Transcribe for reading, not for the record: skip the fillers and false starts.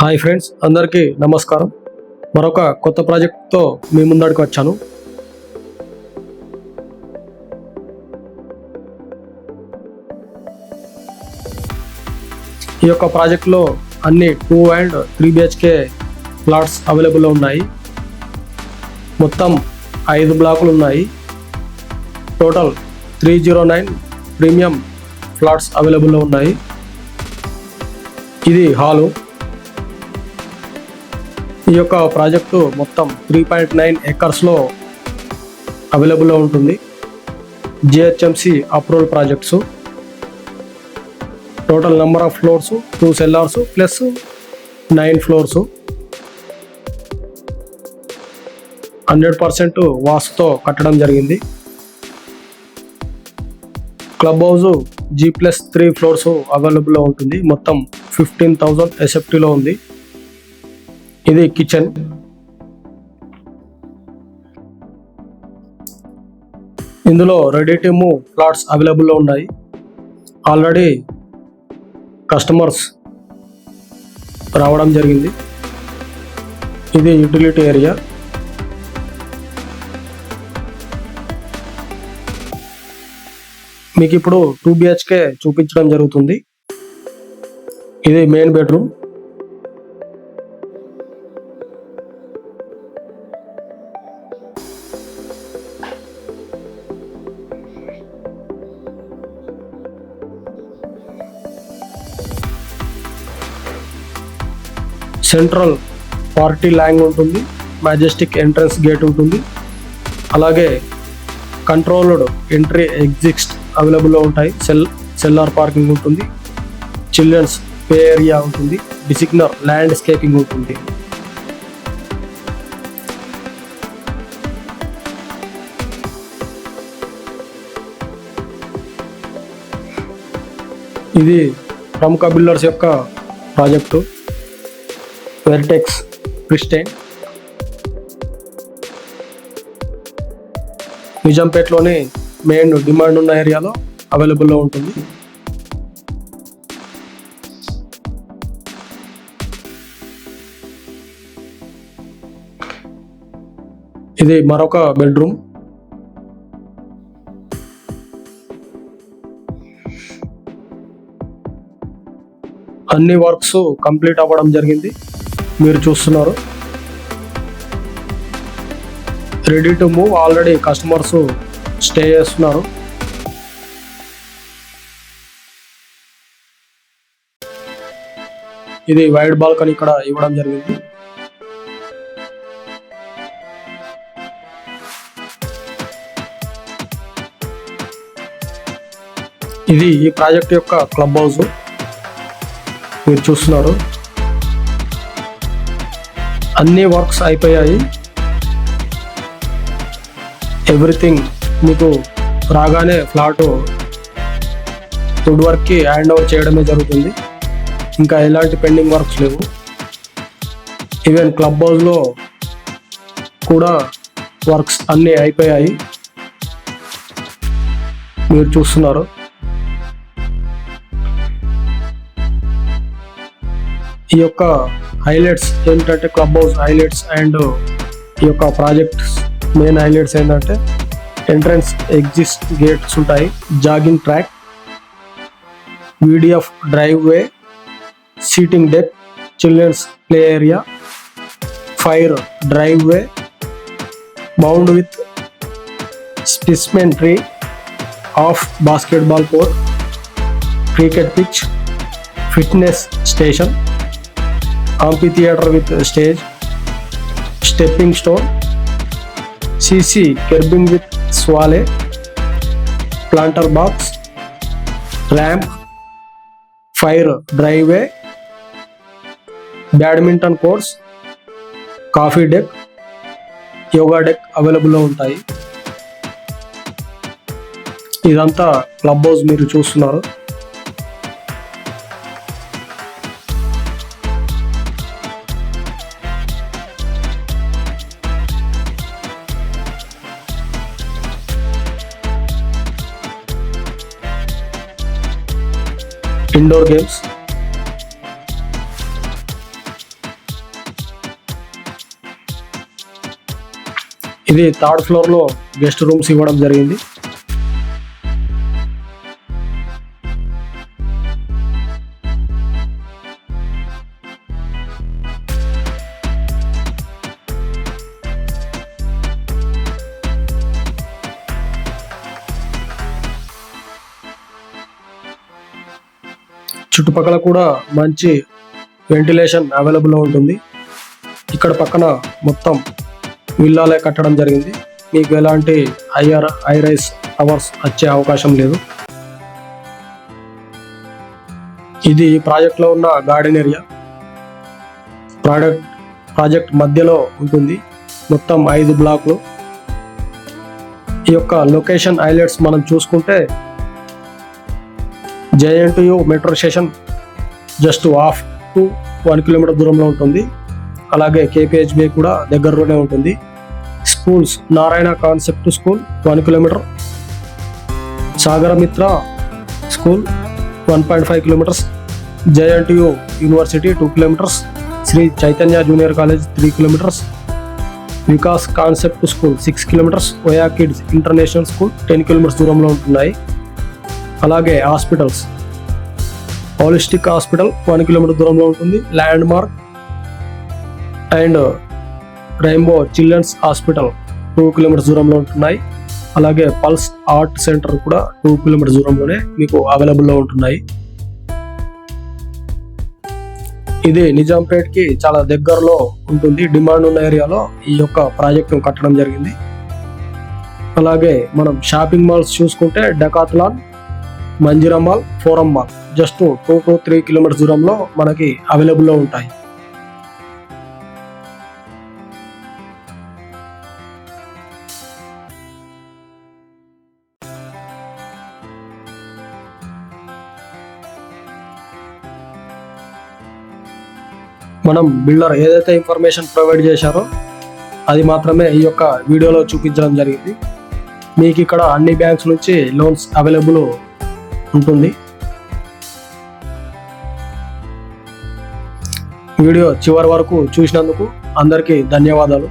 Hi friends, అందరికీ నమస్కారం. మరొక కొత్త ప్రాజెక్ట్తో మీ ముందడికి వచ్చాను. ఈ యొక్క ప్రాజెక్ట్లో అన్ని 2 and 3 BHK ప్లాట్స్ అవైలబుల్లో ఉన్నాయి. మొత్తం 5 బ్లాకులు ఉన్నాయి. టోటల్ 309 ప్రీమియం ఫ్లాట్స్ అవైలబుల్లో ఉన్నాయి. ఇది హాలు. ఈ యొక్క ప్రాజెక్టు మొత్తం 3.9 acresలో అవైలబుల్లో ఉంటుంది. GHMC approval projects. Total number of floors 2 cellars plus 9 floors. 100% వాస్తుతో కట్టడం జరిగింది. క్లబ్ హౌస్ G+3 floors అవైలబుల్లో ఉంటుంది. మొత్తం 15,000 SFTలో ఉంది. ఇది కిచెన్. ఇందులో రెడీ టు మూవ్ ప్లాట్స్ అవైలబుల్లో ఉన్నాయి. ఆల్రెడీ కస్టమర్స్ రావడం జరిగింది. ఇది యూటిలిటీ ఏరియా. మీకు ఇప్పుడు 2 BHK చూపించడం జరుగుతుంది. ఇది main bedroom. Central party long ఉంటుంది. మ్యాజెస్టిక్ ఎంట్రన్స్ గేట్ ఉంటుంది. అలాగే కంట్రోల్డ్ ఎంట్రీ ఎగ్జిట్ అవైలబుల్లో ఉంటాయి. సెల్లార్ పార్కింగ్ ఉంటుంది. చిల్డ్రన్స్ ప్లే ఏరియా ఉంటుంది. డిసిగ్నర్ ల్యాండ్స్కేపింగ్ ఉంటుంది. ఇది ప్రముఖ బిల్డర్స్ యొక్క ప్రాజెక్టు. వెర్టెక్స్ క్రిస్టైన్. నిజాంపేటలోని మెయిన్ డిమాండ్ ఉన్న ఏరియాలో అవైలబుల్లో ఉంటుంది. ఇది మరొక బెడ్రూమ్. అన్ని వర్క్స్ కంప్లీట్ అవ్వడం జరిగింది. మీరు చూస్తున్నారు. Ready to move. Already customers stay చేస్తున్నారు. ఇది వైడ్ బాల్కనీ ఇక్కడ ఇవ్వడం జరిగింది. ఇది ఈ ప్రాజెక్ట్ యొక్క క్లబ్ హౌస్. మీరు చూస్తున్నారు. అన్ని వర్క్స్ అయిపోయాయి. ఎవ్రీథింగ్ మీకు రాగానే ఫ్లాట్ వుడ్ వర్క్కి హ్యాండ్ ఓవర్ చేయడమే జరుగుతుంది. ఇంకా ఎలాంటి పెండింగ్ వర్క్స్ లేవు. ఈవెన్ క్లబ్ హౌస్లో కూడా వర్క్స్ అన్నీ అయిపోయాయి. మీరు చూస్తున్నారు. ఈ యొక్క హైలైట్స్ ఏంటంటే క్లబ్ హౌస్ హైలైట్స్ అండ్ ఈ యొక్క ప్రాజెక్ట్ మెయిన్ హైలైట్స్ ఏంటంటే ఎంట్రన్స్ ఎగ్జిట్ గేట్స్ ఉంటాయి. Jogging track, VDF driveway, seating deck, children's play area, fire driveway, bound with specimen tree of basketball court, cricket pitch, fitness station, amphitheater with stage, stepping stone, CC curbing with swale, planter box, ramp, fire driveway, badminton courts, coffee deck, yoga deck అవైలబుల్లో ఉంటాయి. ఇదంతా club house మీరు చూస్తున్నారు. Indoor games, ఇది third floor లో guest rooms ఇవ్వడం జరిగింది. చుట్టుపక్కల కూడా మంచి వెంటిలేషన్ అవైలబుల్లో ఉంటుంది. ఇక్కడ పక్కన మొత్తం విల్లాలే కట్టడం జరిగింది. మీకు ఎలాంటి హై రైస్ టవర్స్ వచ్చే అవకాశం లేదు. ఇది ప్రాజెక్ట్లో ఉన్న గార్డెన్ ఏరియా. ప్రాజెక్ట్ మధ్యలో ఉంటుంది. మొత్తం 5 బ్లాక్లు. ఈ యొక్క లొకేషన్ హైలైట్స్ మనం చూసుకుంటే JNTU metro station just 1/2 to 1 kilometre దూరంలో ఉంటుంది. అలాగే KPHB కూడా దగ్గరలోనే ఉంటుంది. Schools Narayana concept school 1 kilometre, Sagaramitra school 1.5 kilometres, JNTU university 2 kilometres, Sri Chaitanya junior college 3 kilometres, Vikas concept school 6 kilometres, ఓయా కిడ్స్ ఇంటర్నేషనల్ స్కూల్ 10 కిలోమీటర్స్ దూరంలో ఉంటున్నాయి. అలాగే హాస్పిటల్స్, హోలిస్టిక్ హాస్పిటల్ 1 కిలోమీటర్ దూరంలో ఉంటుంది. Landmark and Rainbow Children's Hospital 2 kilometres దూరంలో ఉంటున్నాయి. అలాగే పల్స్ ఆర్ట్ సెంటర్ కూడా 2 కిలోమీటర్స్ దూరంలోనే మీకు అవైలబుల్లో ఉంటున్నాయి. ఇది నిజాంపేట్కి చాలా దగ్గరలో ఉంటుంది. డిమాండ్ ఉన్న ఏరియాలో ఈ యొక్క ప్రాజెక్టు కట్టడం జరిగింది. అలాగే మనం షాపింగ్ మాల్స్ చూసుకుంటే Decathlon, Manjeera mall, forum mall just 2 to 3 kilometres దూరంలో మనకి అవైలబుల్లో ఉంటాయి. మనం బిల్డర్ ఏదైతే ఇన్ఫర్మేషన్ ప్రొవైడ్ చేశారో అది మాత్రమే ఈ యొక్క వీడియోలో చూపించడం జరిగింది. మీకు ఇక్కడ అన్ని బ్యాంక్స్ నుంచి లోన్స్ అవైలబుల్ ఉంటుంది. వీడియో చివరి వరకు చూసినందుకు అందరికీ ధన్యవాదాలు.